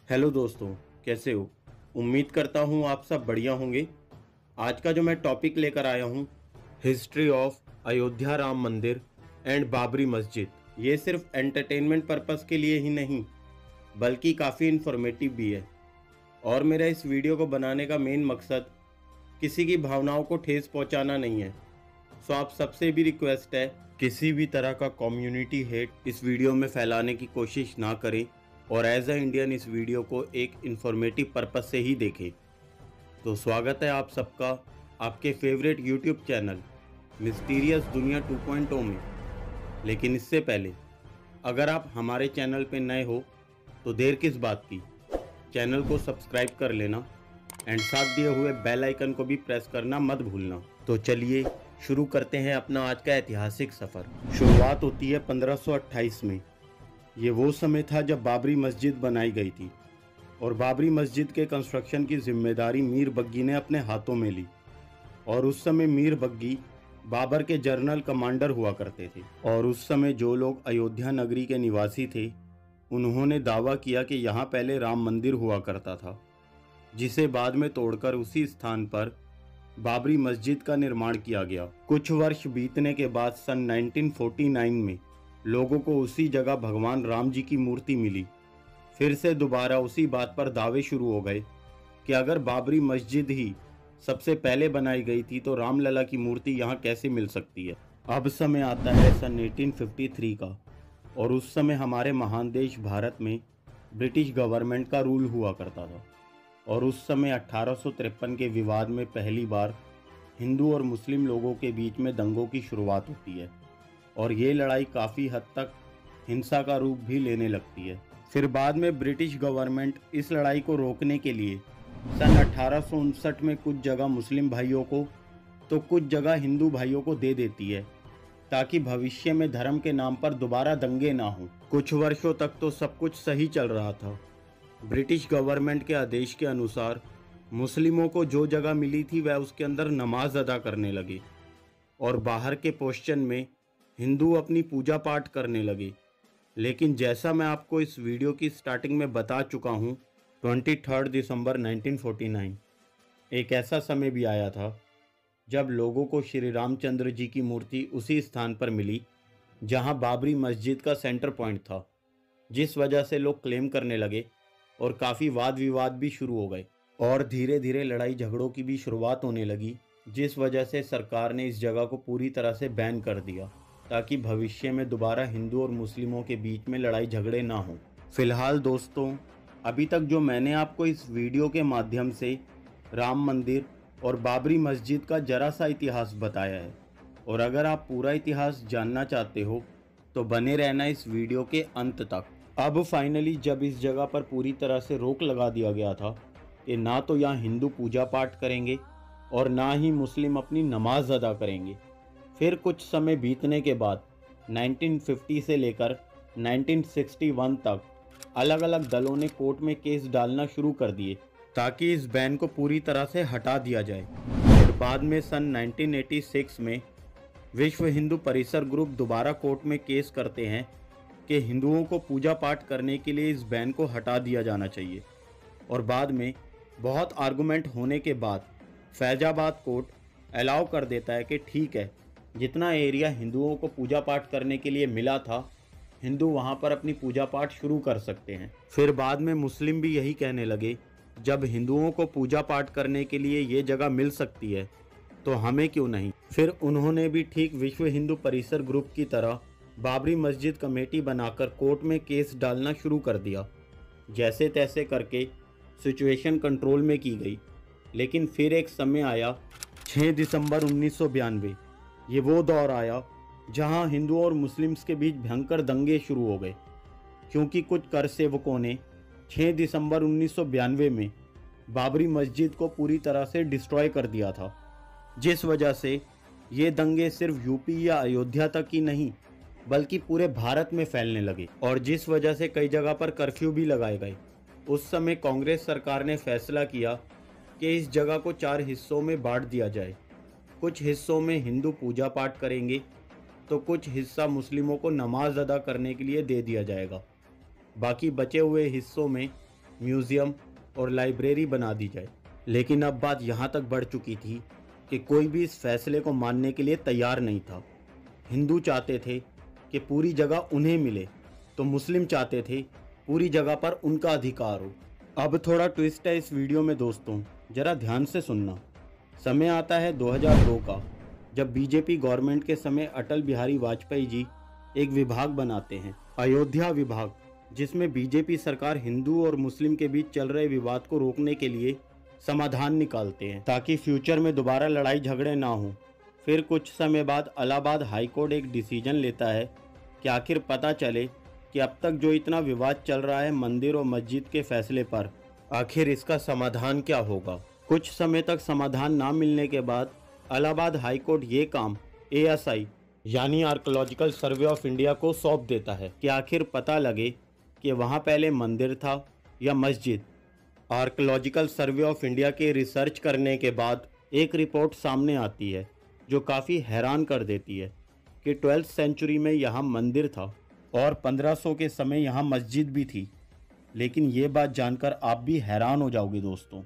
Hello दोस्तों, कैसे हो? उम्मीद करता हूँ आप सब बढ़िया होंगे। आज का जो मैं टॉपिक लेकर आया हूँ, हिस्ट्री ऑफ अयोध्या राम मंदिर एंड बाबरी मस्जिद। ये सिर्फ एंटरटेनमेंट पर्पस के लिए ही नहीं, बल्कि काफ़ी इन्फॉर्मेटिव भी है। और मेरा इस वीडियो को बनाने का मेन मकसद किसी की भावनाओं को ठेस पहुंचाना नहीं है। सो आप सबसे भी रिक्वेस्ट है, किसी भी तरह का कम्युनिटी हेट इस वीडियो में फैलाने की कोशिश ना करें और एज अ इंडियन इस वीडियो को एक इन्फॉर्मेटिव पर्पस से ही देखें। तो स्वागत है आप सबका आपके फेवरेट यूट्यूब चैनल मिस्टीरियस दुनिया 2.0 में। लेकिन इससे पहले अगर आप हमारे चैनल पे नए हो तो देर किस बात की, चैनल को सब्सक्राइब कर लेना एंड साथ दिए हुए बेल आइकन को भी प्रेस करना मत भूलना। तो चलिए शुरू करते हैं अपना आज का ऐतिहासिक सफ़र। शुरुआत होती है 1528 में। ये वो समय था जब बाबरी मस्जिद बनाई गई थी और बाबरी मस्जिद के कंस्ट्रक्शन की जिम्मेदारी मीर बग्गी ने अपने हाथों में ली। और उस समय मीर बग्गी बाबर के जनरल कमांडर हुआ करते थे। और उस समय जो लोग अयोध्या नगरी के निवासी थे, उन्होंने दावा किया कि यहाँ पहले राम मंदिर हुआ करता था, जिसे बाद में तोड़कर उसी स्थान पर बाबरी मस्जिद का निर्माण किया गया। कुछ वर्ष बीतने के बाद सन 1949 में लोगों को उसी जगह भगवान राम जी की मूर्ति मिली। फिर से दोबारा उसी बात पर दावे शुरू हो गए कि अगर बाबरी मस्जिद ही सबसे पहले बनाई गई थी तो रामलला की मूर्ति यहाँ कैसे मिल सकती है। अब समय आता है सन 1853 का, और उस समय हमारे महान देश भारत में ब्रिटिश गवर्नमेंट का रूल हुआ करता था। और उस समय 1853 के विवाद में पहली बार हिंदू और मुस्लिम लोगों के बीच में दंगों की शुरुआत होती है, और ये लड़ाई काफ़ी हद तक हिंसा का रूप भी लेने लगती है। फिर बाद में ब्रिटिश गवर्नमेंट इस लड़ाई को रोकने के लिए सन 1859 में कुछ जगह मुस्लिम भाइयों को तो कुछ जगह हिंदू भाइयों को दे देती है, ताकि भविष्य में धर्म के नाम पर दोबारा दंगे ना हों। कुछ वर्षों तक तो सब कुछ सही चल रहा था। ब्रिटिश गवर्नमेंट के आदेश के अनुसार मुस्लिमों को जो जगह मिली थी वह उसके अंदर नमाज अदा करने लगे, और बाहर के पोर्शन में हिंदू अपनी पूजा पाठ करने लगे। लेकिन जैसा मैं आपको इस वीडियो की स्टार्टिंग में बता चुका हूँ, 23 दिसंबर 1949 एक ऐसा समय भी आया था जब लोगों को श्री रामचंद्र जी की मूर्ति उसी स्थान पर मिली जहाँ बाबरी मस्जिद का सेंटर पॉइंट था, जिस वजह से लोग क्लेम करने लगे और काफ़ी वाद विवाद भी शुरू हो गए। और धीरे धीरे लड़ाई झगड़ों की भी शुरुआत होने लगी, जिस वजह से सरकार ने इस जगह को पूरी तरह से बैन कर दिया, ताकि भविष्य में दोबारा हिंदू और मुस्लिमों के बीच में लड़ाई झगड़े ना हों। फिलहाल दोस्तों, अभी तक जो मैंने आपको इस वीडियो के माध्यम से राम मंदिर और बाबरी मस्जिद का जरा सा इतिहास बताया है, और अगर आप पूरा इतिहास जानना चाहते हो तो बने रहना इस वीडियो के अंत तक। अब फाइनली जब इस जगह पर पूरी तरह से रोक लगा दिया गया था कि ना तो यहाँ हिंदू पूजा पाठ करेंगे और ना ही मुस्लिम अपनी नमाज अदा करेंगे, फिर कुछ समय बीतने के बाद 1950 से लेकर 1961 तक अलग अलग दलों ने कोर्ट में केस डालना शुरू कर दिए, ताकि इस बैन को पूरी तरह से हटा दिया जाए। और बाद में सन 1986 में विश्व हिंदू परिसर ग्रुप दोबारा कोर्ट में केस करते हैं कि हिंदुओं को पूजा पाठ करने के लिए इस बैन को हटा दिया जाना चाहिए। और बाद में बहुत आर्गुमेंट होने के बाद फैजाबाद कोर्ट अलाउ कर देता है कि ठीक है, जितना एरिया हिंदुओं को पूजा पाठ करने के लिए मिला था, हिंदू वहाँ पर अपनी पूजा पाठ शुरू कर सकते हैं। फिर बाद में मुस्लिम भी यही कहने लगे, जब हिंदुओं को पूजा पाठ करने के लिए ये जगह मिल सकती है तो हमें क्यों नहीं। फिर उन्होंने भी ठीक विश्व हिंदू परिसर ग्रुप की तरह बाबरी मस्जिद कमेटी बनाकर कोर्ट में केस डालना शुरू कर दिया। जैसे तैसे करके सिचुएशन कंट्रोल में की गई। लेकिन फिर एक समय आया 6 दिसंबर 1992। ये वो दौर आया जहां हिंदुओं और मुस्लिम्स के बीच भयंकर दंगे शुरू हो गए, क्योंकि कुछ कर सेवकों ने 6 दिसंबर 1992 में बाबरी मस्जिद को पूरी तरह से डिस्ट्रॉय कर दिया था, जिस वजह से ये दंगे सिर्फ यूपी या अयोध्या तक ही नहीं बल्कि पूरे भारत में फैलने लगे, और जिस वजह से कई जगह पर कर्फ्यू भी लगाए गए। उस समय कांग्रेस सरकार ने फैसला किया कि इस जगह को 4 हिस्सों में बांट दिया जाए। कुछ हिस्सों में हिंदू पूजा पाठ करेंगे तो कुछ हिस्सा मुस्लिमों को नमाज अदा करने के लिए दे दिया जाएगा। बाकी बचे हुए हिस्सों में म्यूजियम और लाइब्रेरी बना दी जाए। लेकिन अब बात यहाँ तक बढ़ चुकी थी कि कोई भी इस फैसले को मानने के लिए तैयार नहीं था। हिंदू चाहते थे कि पूरी जगह उन्हें मिले, तो मुस्लिम चाहते थे पूरी जगह पर उनका अधिकार हो। अब थोड़ा ट्विस्ट है इस वीडियो में दोस्तों, जरा ध्यान से सुनना। समय आता है 2002 का, जब बीजेपी गवर्नमेंट के समय अटल बिहारी वाजपेयी जी एक विभाग बनाते हैं, अयोध्या विभाग, जिसमें बीजेपी सरकार हिंदू और मुस्लिम के बीच चल रहे विवाद को रोकने के लिए समाधान निकालते हैं ताकि फ्यूचर में दोबारा लड़ाई झगड़े ना हो। फिर कुछ समय बाद इलाहाबाद हाई कोर्ट एक डिसीजन लेता है कि आखिर पता चले कि अब तक जो इतना विवाद चल रहा है मंदिर और मस्जिद के फैसले पर, आखिर इसका समाधान क्या होगा। कुछ समय तक समाधान ना मिलने के बाद इलाहाबाद हाई कोर्ट ये काम ASI यानी आर्कोलॉजिकल सर्वे ऑफ इंडिया को सौंप देता है कि आखिर पता लगे कि वहाँ पहले मंदिर था या मस्जिद। आर्कोलॉजिकल सर्वे ऑफ इंडिया के रिसर्च करने के बाद एक रिपोर्ट सामने आती है जो काफ़ी हैरान कर देती है कि 12th सेंचुरी में यहाँ मंदिर था और 1500 के समय यहाँ मस्जिद भी थी। लेकिन ये बात जानकर आप भी हैरान हो जाओगे दोस्तों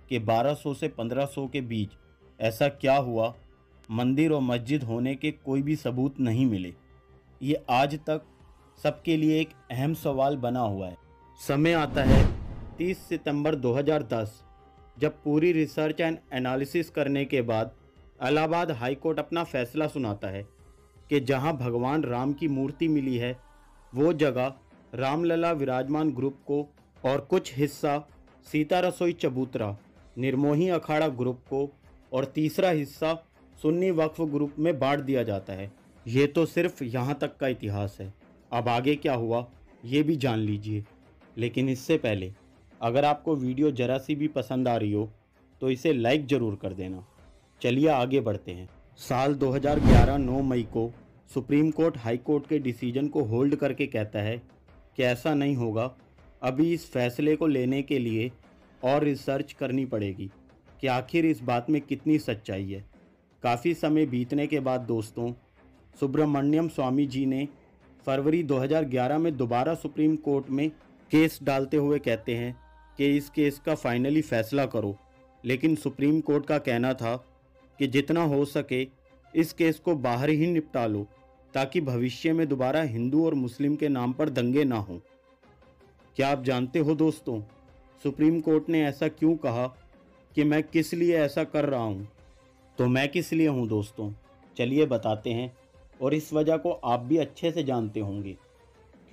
कि 1200 से 1500 के बीच ऐसा क्या हुआ, मंदिर और मस्जिद होने के कोई भी सबूत नहीं मिले। ये आज तक सबके लिए एक अहम सवाल बना हुआ है। समय आता है 30 सितंबर 2010, जब पूरी रिसर्च एंड एनालिसिस करने के बाद इलाहाबाद हाई कोर्ट अपना फैसला सुनाता है कि जहां भगवान राम की मूर्ति मिली है वो जगह रामलला विराजमान ग्रुप को और कुछ हिस्सा सीता रसोई चबूतरा निर्मोही अखाड़ा ग्रुप को और तीसरा हिस्सा सुन्नी वक्फ ग्रुप में बांट दिया जाता है। ये तो सिर्फ यहाँ तक का इतिहास है। अब आगे क्या हुआ ये भी जान लीजिए। लेकिन इससे पहले अगर आपको वीडियो जरा सी भी पसंद आ रही हो तो इसे लाइक ज़रूर कर देना। चलिए आगे बढ़ते हैं। साल 2011 9 मई को सुप्रीम कोर्ट हाई कोर्ट के डिसीजन को होल्ड करके कहता है कि ऐसा नहीं होगा, अभी इस फैसले को लेने के लिए और रिसर्च करनी पड़ेगी कि आखिर इस बात में कितनी सच्चाई है। काफ़ी समय बीतने के बाद दोस्तों सुब्रमण्यम स्वामी जी ने फरवरी 2011 में दोबारा सुप्रीम कोर्ट में केस डालते हुए कहते हैं कि इस केस का फाइनली फैसला करो। लेकिन सुप्रीम कोर्ट का कहना था कि जितना हो सके इस केस को बाहर ही निपटा लो ताकि भविष्य में दोबारा हिंदू और मुस्लिम के नाम पर दंगे ना हों। क्या आप जानते हो दोस्तों सुप्रीम कोर्ट ने ऐसा क्यों कहा कि मैं किस लिए ऐसा कर रहा हूँ? तो मैं किस लिए हूँ दोस्तों, चलिए बताते हैं। और इस वजह को आप भी अच्छे से जानते होंगे,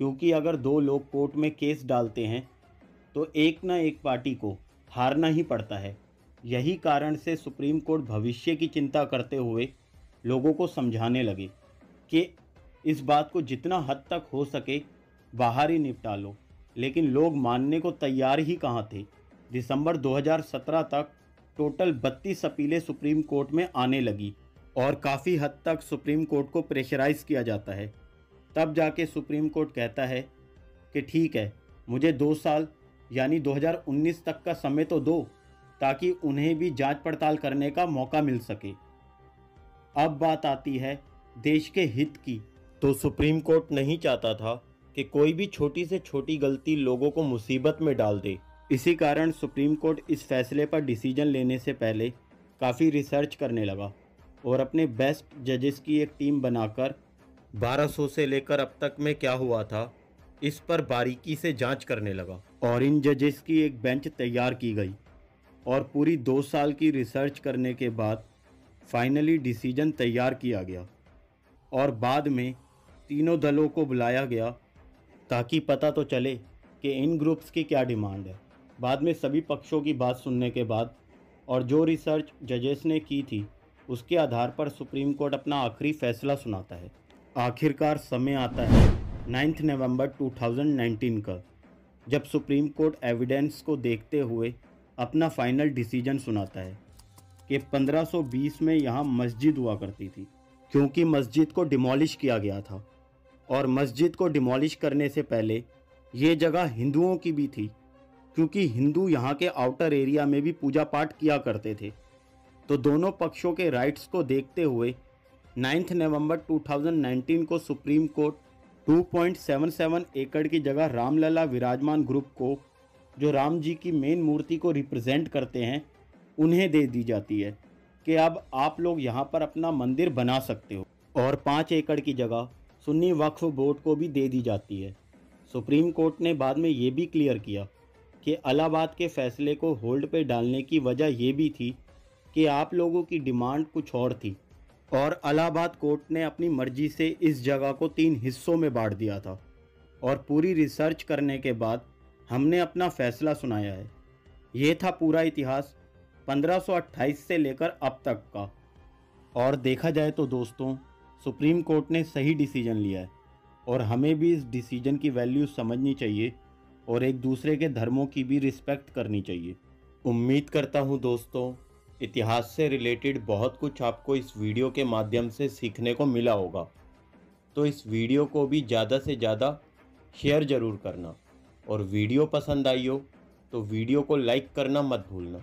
क्योंकि अगर दो लोग कोर्ट में केस डालते हैं तो एक ना एक पार्टी को हारना ही पड़ता है। यही कारण से सुप्रीम कोर्ट भविष्य की चिंता करते हुए लोगों को समझाने लगे कि इस बात को जितना हद तक हो सके बाहर ही निपटा लो। लेकिन लोग मानने को तैयार ही कहाँ थे। दिसंबर 2017 तक टोटल 32 अपीलें सुप्रीम कोर्ट में आने लगी और काफ़ी हद तक सुप्रीम कोर्ट को प्रेशराइज किया जाता है। तब जाके सुप्रीम कोर्ट कहता है कि ठीक है, मुझे 2 साल यानी 2019 तक का समय तो दो ताकि उन्हें भी जांच पड़ताल करने का मौका मिल सके। अब बात आती है देश के हित की। तो सुप्रीम कोर्ट नहीं चाहता था कि कोई भी छोटी से छोटी गलती लोगों को मुसीबत में डाल दे। इसी कारण सुप्रीम कोर्ट इस फैसले पर डिसीजन लेने से पहले काफ़ी रिसर्च करने लगा और अपने बेस्ट जजेस की एक टीम बनाकर 1200 से लेकर अब तक में क्या हुआ था इस पर बारीकी से जांच करने लगा। और इन जजेस की एक बेंच तैयार की गई और पूरी 2 साल की रिसर्च करने के बाद फाइनली डिसीजन तैयार किया गया और बाद में तीनों दलों को बुलाया गया ताकि पता तो चले कि इन ग्रुप्स की क्या डिमांड है। बाद में सभी पक्षों की बात सुनने के बाद और जो रिसर्च जजेस ने की थी उसके आधार पर सुप्रीम कोर्ट अपना आखिरी फैसला सुनाता है। आखिरकार समय आता है 9 नवंबर 2019 का, जब सुप्रीम कोर्ट एविडेंस को देखते हुए अपना फाइनल डिसीजन सुनाता है कि 1520 में यहाँ मस्जिद हुआ करती थी, क्योंकि मस्जिद को डिमोलिश किया गया था और मस्जिद को डिमोलिश करने से पहले ये जगह हिंदुओं की भी थी, क्योंकि हिंदू यहाँ के आउटर एरिया में भी पूजा पाठ किया करते थे। तो दोनों पक्षों के राइट्स को देखते हुए 9 नवंबर 2019 को सुप्रीम कोर्ट 2.77 एकड़ की जगह रामलला विराजमान ग्रुप को जो राम जी की मेन मूर्ति को रिप्रेजेंट करते हैं उन्हें दे दी जाती है कि अब आप लोग यहाँ पर अपना मंदिर बना सकते हो, और 5 एकड़ की जगह सुन्नी वक्फ बोर्ड को भी दे दी जाती है। सुप्रीम कोर्ट ने बाद में ये भी क्लियर किया कि इलाहाबाद के फैसले को होल्ड पे डालने की वजह ये भी थी कि आप लोगों की डिमांड कुछ और थी, और इलाहाबाद कोर्ट ने अपनी मर्जी से इस जगह को 3 हिस्सों में बांट दिया था, और पूरी रिसर्च करने के बाद हमने अपना फैसला सुनाया है। ये था पूरा इतिहास 1528 से लेकर अब तक का। और देखा जाए तो दोस्तों, सुप्रीम कोर्ट ने सही डिसीजन लिया है, और हमें भी इस डिसीजन की वैल्यू समझनी चाहिए और एक दूसरे के धर्मों की भी रिस्पेक्ट करनी चाहिए। उम्मीद करता हूँ दोस्तों, इतिहास से रिलेटेड बहुत कुछ आपको इस वीडियो के माध्यम से सीखने को मिला होगा। तो इस वीडियो को भी ज़्यादा से ज़्यादा शेयर ज़रूर करना, और वीडियो पसंद आई हो तो वीडियो को लाइक करना मत भूलना।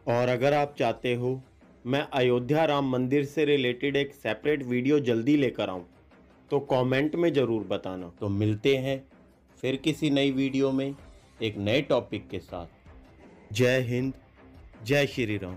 और अगर आप चाहते हो मैं अयोध्या राम मंदिर से रिलेटेड एक सेपरेट वीडियो जल्दी लेकर आऊँ, तो कमेंट में ज़रूर बताना। तो मिलते हैं फिर किसी नई वीडियो में एक नए टॉपिक के साथ। जय हिंद, जय श्री राम।